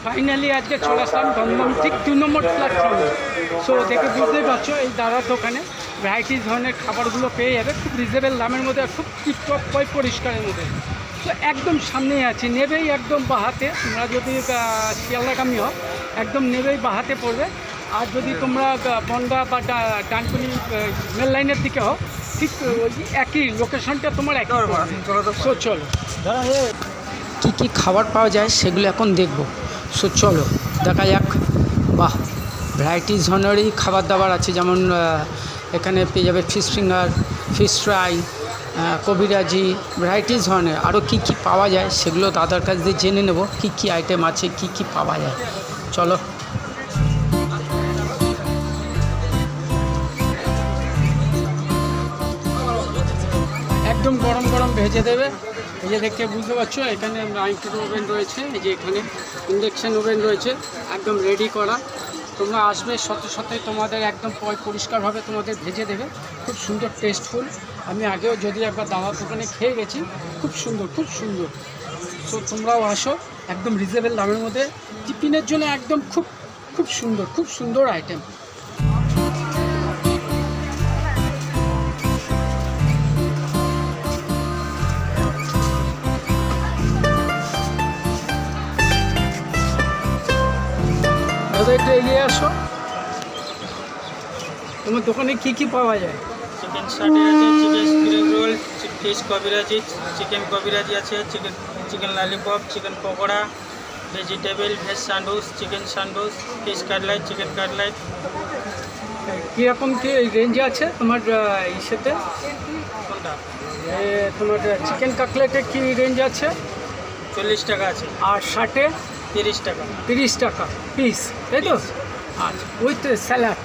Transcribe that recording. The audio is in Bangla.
ফাইনালি আজকে চলে আসলাম দমদম ঠিক 2 নম্বর প্ল্যাটফর্মে। সো দেখে বুঝতেই পারছো এই দাদার দোকানে ভ্যারাইটিস ধরনের খাবারগুলো পেয়ে যাবে খুব রিজনেবল দামের মধ্যে, খুব টিপটপ পরিষ্কারের মধ্যে। তো একদম সামনেই আছি, নেবেই একদম বাহাতে। তোমরা যদি শিয়ালদাগামী হও একদম নেবেই বাহাতে পড়বে। আর যদি তোমরা বনগা বা ডানকুনি মেল লাইনের দিকে হও ঠিক ওই একই লোকেশনটা তোমার একই। সো চলো কী কী খাবার পাওয়া যায় সেগুলো এখন দেখব। সো চলো দেখা যাক। বাহ, ভ্যারাইটিস ধরনেরই খাবার দাবার আছে, যেমন এখানে পেয়ে যাবে ফিশ ফিঙ্গার, ফিশ ফ্রাই, কবিরাজি, ভ্যারাইটিস ধরনের। আরও কী কী পাওয়া যায় সেগুলো দাদার কাছ দিয়ে জেনে নেব, কী কী আইটেম আছে, কী কী পাওয়া যায়। চলো একদম গরম গরম ভেজে দেবে। এই যে দেখতে বুঝতে পারছো এখানে মাইক্রো ওভেন রয়েছে, এই যে এখানে ইন্ডাকশান ওভেন রয়েছে একদম রেডি করা। তোমরা আসবে সাথে সাথে তোমাদের একদম পরিষ্কারভাবে তোমাদের ভেজে দেবে, খুব সুন্দর টেস্টফুল। আমি আগেও যদি একবার দাদার দোকানে খেয়ে গেছি, খুব সুন্দর খুব সুন্দর। সো তোমরাও আসো একদম রিজনেবল দামের মধ্যে, টিফিনের জন্য একদম খুব খুব সুন্দর খুব সুন্দর আইটেম। দাদা একটু এগিয়ে আসো, তোমার দোকানে কী কী পাওয়া যায়? চিকেন সাটে আছে, chicken spring roll, fish kabiraji, chicken kabiraji আছে, chicken lollipop, chicken pakora, vegetable veg sandwich, chicken sandwich, fish cutlet, chicken cutlet. কীরকম কী রেঞ্জে আছে তোমার ইসেতে? কোনটা? তোমার চিকেন কাটলেটে কী রেঞ্জ আছে? 40 টাকা আছে। আর ষাটে? 30 টাকা। 30 টাকা পিস, তাই তো? আচ্ছা, উইথ স্যালাড?